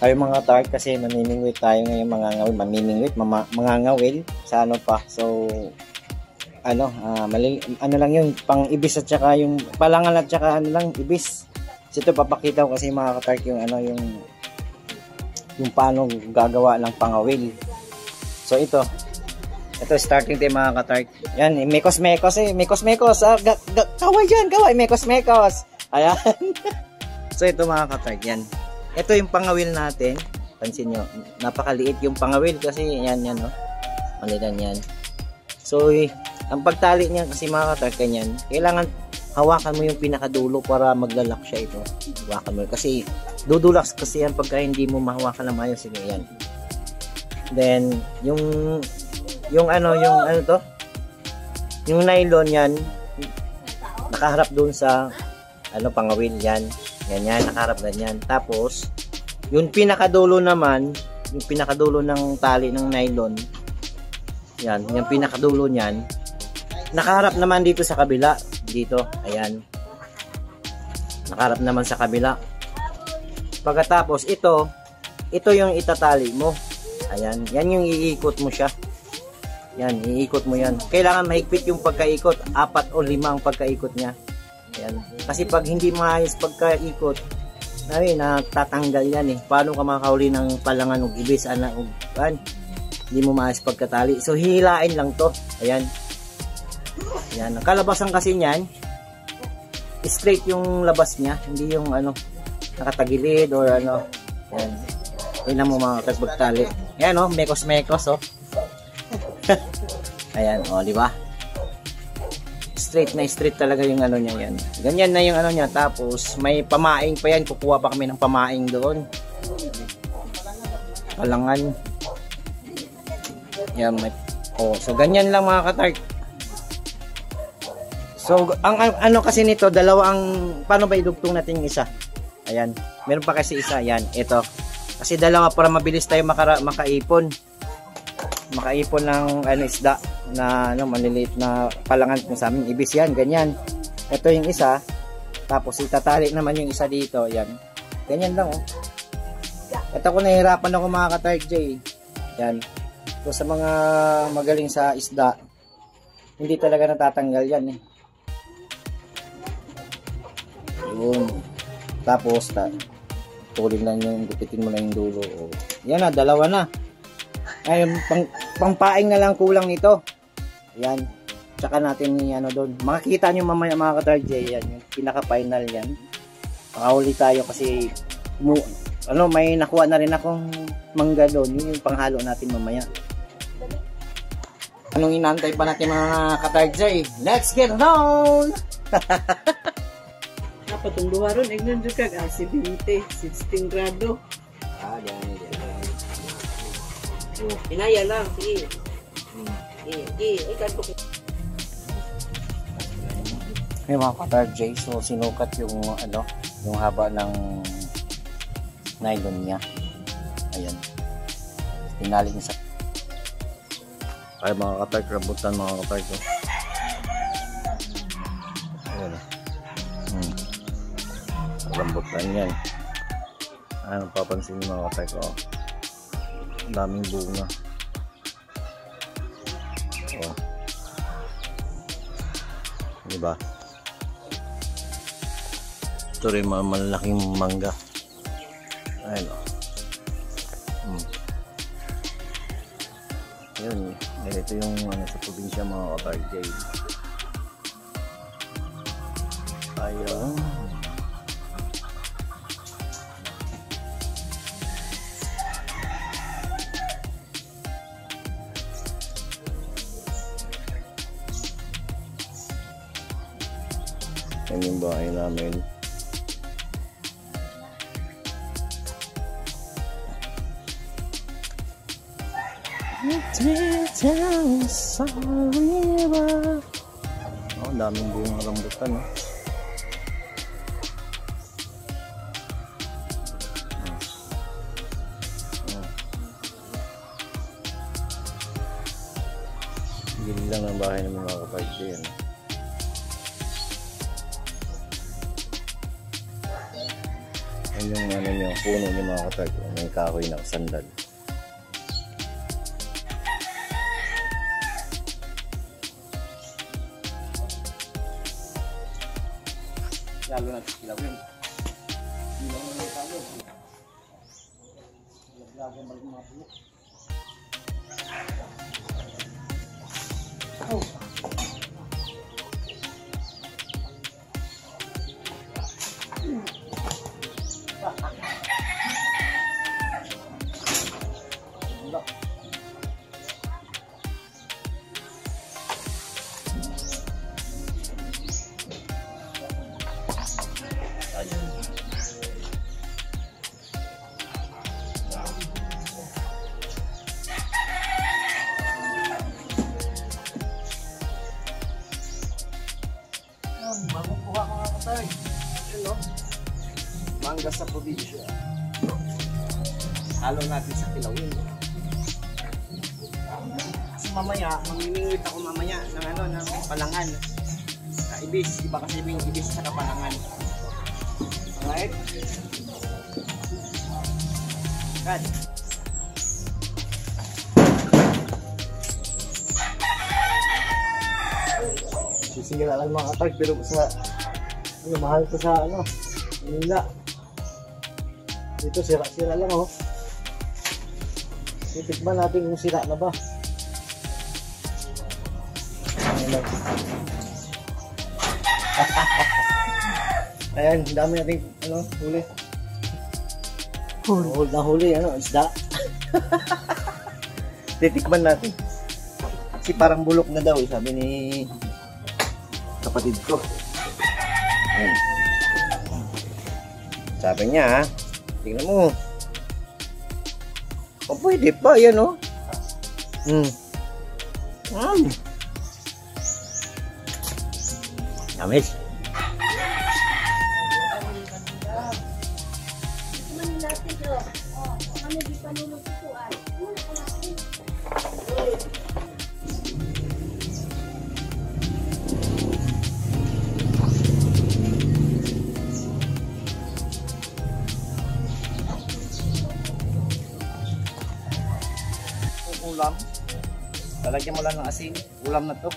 Tayo mga tart kasi mamimingwit tayo ngayon, mangangawil sa ano pa. So ano, ano lang yun, pang ibis at saka yung palangan at saka ano lang, ibis. So ito papakita ko kasi mga katart yung ano, yung paano gagawa ng pangawil. So ito starting tayo mga katart. Yan, mekos kaway dyan, mekos. Ayan. So ito mga katart, yan. Ito yung pangawil natin. Pansin nyo, napakaliit yung pangawil kasi yan no. Malitan yan. So ang pagtali niya kasi mga katart, kanyan, kailangan hawakan mo yung pinakadulo para maglalak siya ito. Hawakan mo kasi dudulaks kasi yan pagka hindi mo mahawakan na maayos. Sige, yan. Then yung nylon yan nakaharap doon sa pangawil yan. Ganyan, nakaharap ganyan. Tapos yung pinakadulo naman, yung pinakadulo ng tali ng nylon, yan, yung pinakadulo niyan nakaharap naman dito sa kabila, dito, ayan. Nakaharap naman sa kabila. Pagkatapos ito yung itatali mo. Ayan, yan yung iikot mo siya. Yan, iikot mo yan. Kailangan mahigpit yung pagkaikot, 4 o 5 ang pagkaikot niya. Ayan. Kasi pag hindi maayos pagkaikot, natatanggal yan eh. Paano ka makahuli ng palangan o ibis, hindi mo maayos pagkatali. So hihilain lang to. Ayan. Ayan. Ang kalabasan kasi niyan, straight yung labas niya, hindi yung nakatagilid or ano. Ayan. Tingnan mo mga pagtali. Ayan oh, mekos oh. Ayan oh, di ba? Straight talaga yung niya yan. Ganyan na yung niya. Tapos may pamaing pa yan. Kukuha pa kami ng pamaing doon. Palangan. Yan, so ganyan lang mga katart. So ang kasi nito, paano ba idugtong natin yung isa? Ayan. Meron pa kasi isa, yan, ito. Kasi dalawa para mabilis tayo makaipon. Makaipon ng isda na maliliit na palangan kung sa amin ibis yan, ganyan. Ito yung isa, tapos itatali naman yung isa dito, yan. Ganyan lang oh. Ito ko nahihirapan ako mga ka-Tart J. Yan. So sa mga magaling sa isda, hindi talaga natatanggal yan eh. Yun. Tapos tulin lang yung gupitin mo lang yung dulo. Oh. Yan na, dalawa na. Ay, pangpaing na lang kulang nito. Yan. Tsaka natin yung doon. Makikita nyo mamaya mga ka-Tart J. Yan. Yung pinaka-final yan. Makahuli tayo kasi may nakuha na rin akong mangga doon. Yun yung panghalo natin mamaya. Anong inantay pa natin mga ka-Tart J? Let's get on! Patong duha ron, ignan dyan kag 20, 16 grado. Yan. Inaya lang, sige. Ikan ko. May mga ka-Tart J, so sinukat yung yung haba ng nylon niya. Ayan. Tinali niya sa ay mga ka-Tart, rabutan mga ka-Tart. Ayan. Rambutan yan. Ano papansin niyo mga ka-Tart, oh. Ang daming bunga. Oh. Diba? Ito rin mga malaking mangga. Ayun o. Yun. Ito yung sa probinsya mga ka-Tart J. Ayun. Yan yung bahay namin. Oh, daming bunga rambutan. Gili lang ang bahay ng mga ka-Tart J. Yan yung ano nyo, puno nyo mga katark. May kahoy na sandal. Lalo na kilawin. Hindi naman may talo. Lagi ang balik mga pulo. Oh. Bagong kuha mga katay. Hello. Mangga sa probinsya. Halo natin sa kilawin. Kasi mamaya, mamimingwit ako mamaya ng ano, ng palangan. Sa ibis. Iba kasi yung ibis sa kapalangan. Alright? Cut. Sisingil lang mga katag, pero sa ano, mahal ko sa ano, Manila. Dito sira-sira lang oh. Titikman natin kung sira na ba. Ayan, dami natin ano, huli. Hold na huli, ano, isda. Titikman natin. Kasi parang bulok na daw, sabi ni kapatid ko. Ayan. Sabi niya, tingnan mo. O pwede pa, yan o. Namis. Ulam. Lalagyan mo lang ng asin. Ulam na to.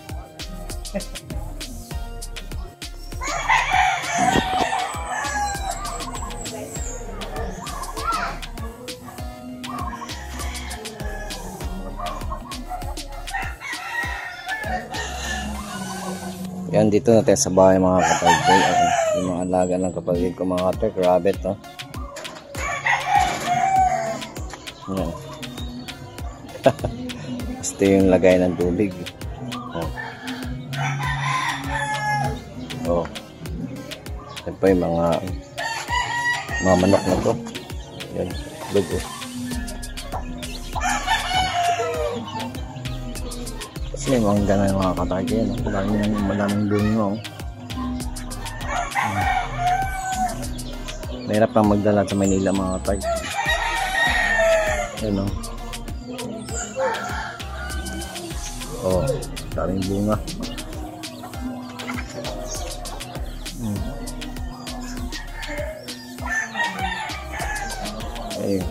Yan, dito natin sa bahay mga kapatid. Yung mga alaga ng kapatid ko mga kapatid. Rabbit, no? Yan. Gusto yung lagay ng tubig. Oh. Yan pa yung mga manok na to. Yan. Lugo. Kasi yung mga ganun yung mga katagay. Malaming bunyo. Mahirap pang magdala sa Manila mga katagay. Yan o. Oh, daming bunga. Ayun.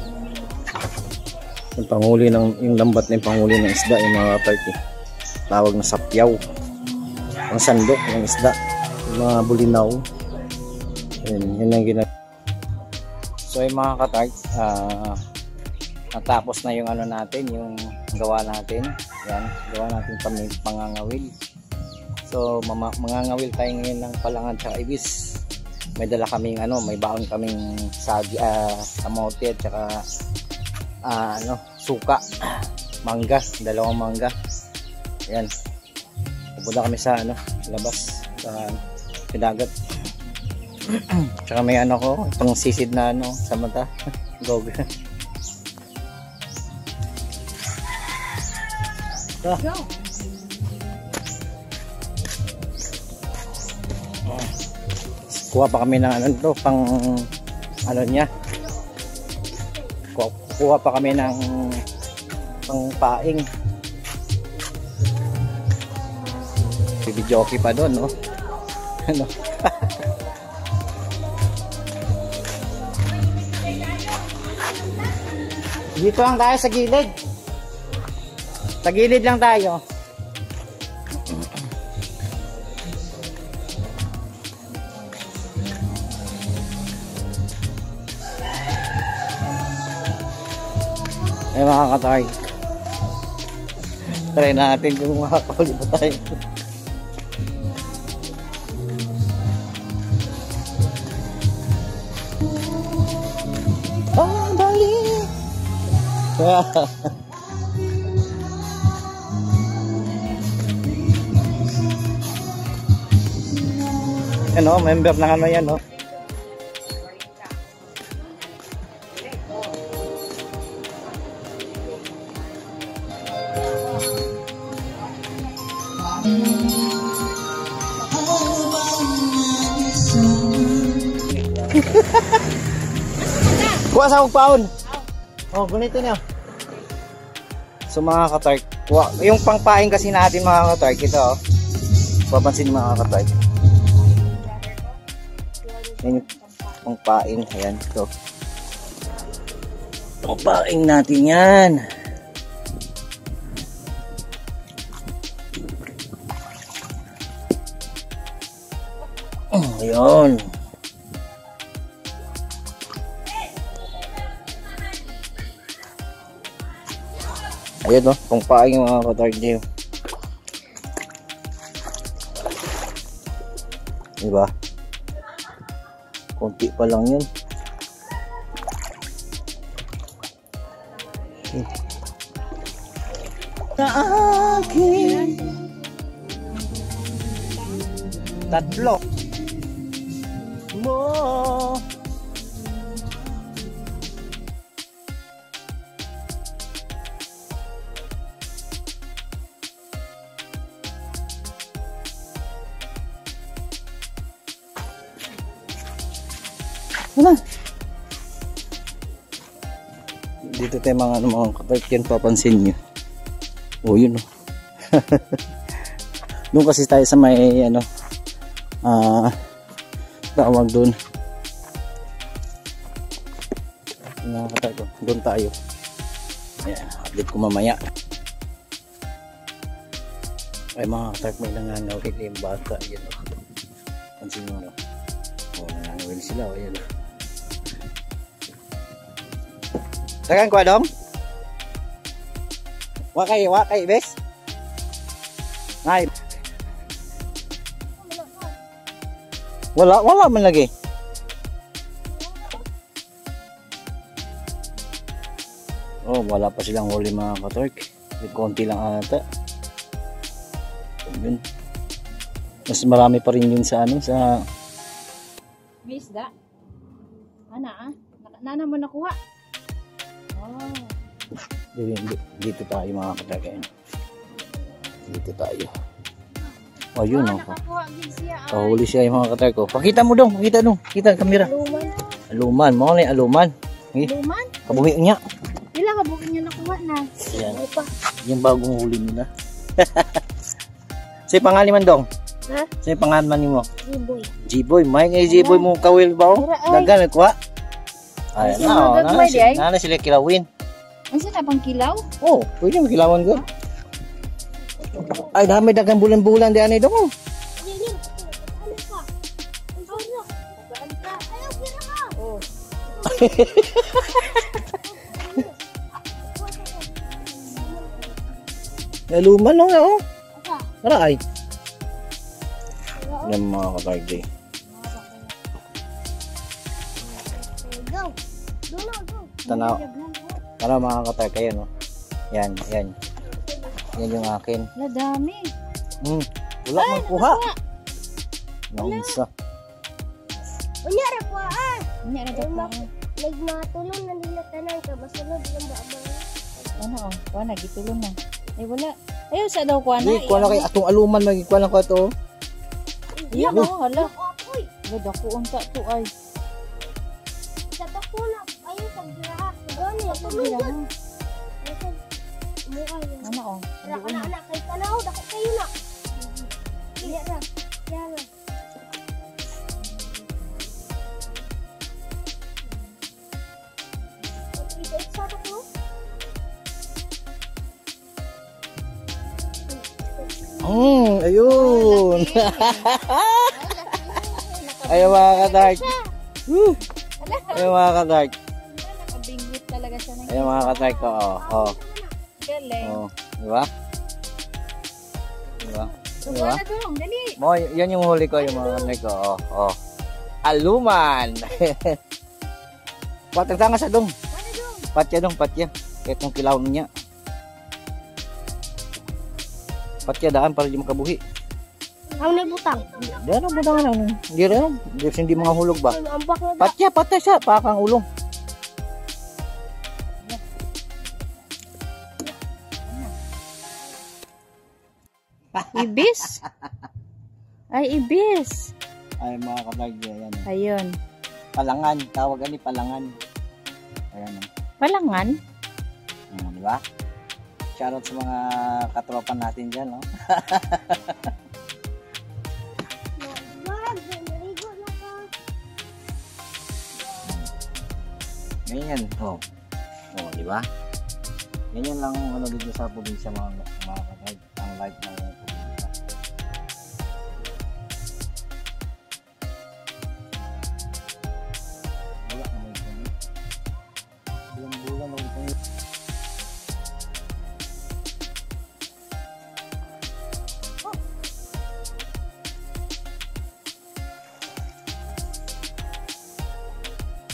Yung panghuli ng, yung lambat na yung panghuli ng isda, yung mga kapatid. Tawag na sapyaw. Ang sandok ng isda. Yung mga bulinaw. Ayun, yun ang ginagawa. So yung mga kapatid, natapos na yung ano natin, yung gawa natin. Yan, gawa natin pangangawil. So mangangawil tayo ngayon ng palangan at ibis. May dala kaming ano, may baon kaming kamote at saka ano, suka, mangga, dalawang mangga. Yan. Pupunta kami sa ano, labas sa dagat. Tsaka may ano ko, itong sisid na ano sa mata. Gog. Kuha pa kami ng ano to, pang ano niya. Kuha pa kami ng pang paing. Bibidyoki pa doon, no? Ano? Dito lang tayo sa gilid. Sa gilid lang tayo. Ay mga katay. Try natin kung makakahuli pa tayo. Oh, dali! Ano, member ng ano yan, no? Kuha sa paon. Oh, ganito niya. So mga katark, yung pangpain kasi natin mga katark, ito oh. Papansin mga katark. Yan yung pangpain, ayan, ito. Pangpain natin yan. Ayun. Ayan o, kung paing yung mga katark niyo. Diba? Konti pa lang yun. Sa akin tatlo mo. Wala. Dito tayo mga katark yan, papansin nyo. Oh, yun oh. Doon kasi tayo sa may ano, tawag doon. Mga katark, doon tayo. Ayan, update ko mamaya. Ay mga katark, may nangangawit yung bata. Yan oh. Pansin mo no. Oh, nangangawit sila. Oh, yan oh. Tagan ko dong. Wakay, bes. Ngay. Wala man lagi. Oh, wala pa silang huli mga katark. Konti lang ata. Yun. Mas marami pa rin yun sa ano, sa may isda. Ana nana mo nakuha. Oh. Dito tayo mga katark. Dito tayo. Oh, yun oh. Nakakuha gid siya. Kahuli siya yung mga katark ko. Pakita mo dong, pakita dong. Kita kamera. Aluman, mo ni aluman. Luman? Kabuhi niya. Ila ka bukin niya nakuha na. Yan. Yung bagong huli nila. Say pangalan man dong. Ha? Say pangalan man nimo. Jiboy. Jiboy, may ngay Jiboy mo kawil ba? Dagan kuha. Ay, na sila kilawin. Unsa na pang kilaw? Oh, pwede mo kilawan ko. Ay, dami dagang bulan-bulan di anay dong. Luman lang oh. Aray. Yan mga katark. Tanaw. Tanaw mga katark kayo no. Yan. Yan yung akin. La dami. Wala mang kuha. Nangisa. Unya ra po ah. Unya ra pa. Nagmatulong na nila tanan ka basunod yung baba. Ano oh, kuha na gitulong na. Ay wala. Ayaw sa daw kuha na. Di kuha na kay atong aluman magikuha na ko ato. Iya mo hala. Uy, Wala ko unta to ay. sa takuna ayo sa giraha. Gani Ano tulong gila yun. mo? Mukha yun. Ano oh. Ra kana anak kay tanaw dako kayo na. Iya ra. Yan. Ayun. Ayun mga ka-dark. Woo. Ayun mga ka-dark. Nakabingwit talaga siya ng Ayun mga ka-dark ko. Oh. galing. Oh. Diba? Diba? Subukan na dong, dali. Mo, yan yung huli ko, yung mga ka-dark ko. Oh. Aluman. Patang tanga sa dong. Patya dong, patya. Kaya kung kilaw niya. Patya daan para di makabuhi. Ang nabutang. Diyan ang budangan ano. Hindi rin. Hindi mga hulog ba? Ambak na Patya, patya siya. Pakang ulong. Ibis? Ay, ibis. Ay mga kabarg, yan. Ayun. Palangan. Tawag ani palangan. Ayan. Palangan? Di ba? Shoutout sa mga katropa natin dyan, no? Ganyan. Oh, di ba? Ganyan lang ano dito sa probinsya mga kabarg. Ang life ng probinsya. Wala naman ito. Bulan-bulan lang ito.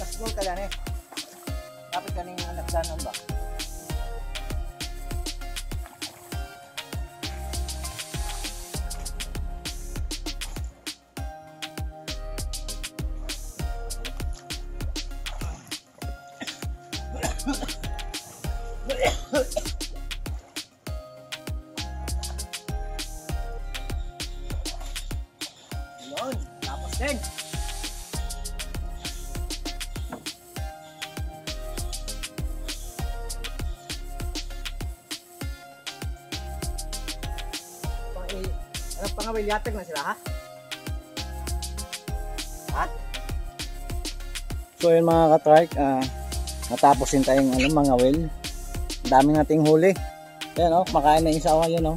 Kasbol ka lang eh. Kapit ka ng nagdanan ba? Yun, tapos din. Anong pangawil? Yatag na sila, ha? Ha? So yun mga ka-trike, natapos din tayong mga will. Ang dami nating huli. Ayan o, kumakain na yung sawa yun o.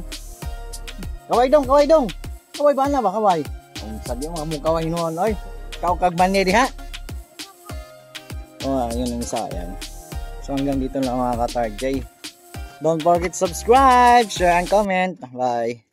Kaway dong, kaway dong. Kaway ba na ba, kaway? Kung sabi mo, mong kaway noon, oy. Ikaw kagmaniri ha? O, yun ang isa, ayan. So hanggang dito lang mga ka-trike. Don't forget to subscribe, share, and comment. Bye.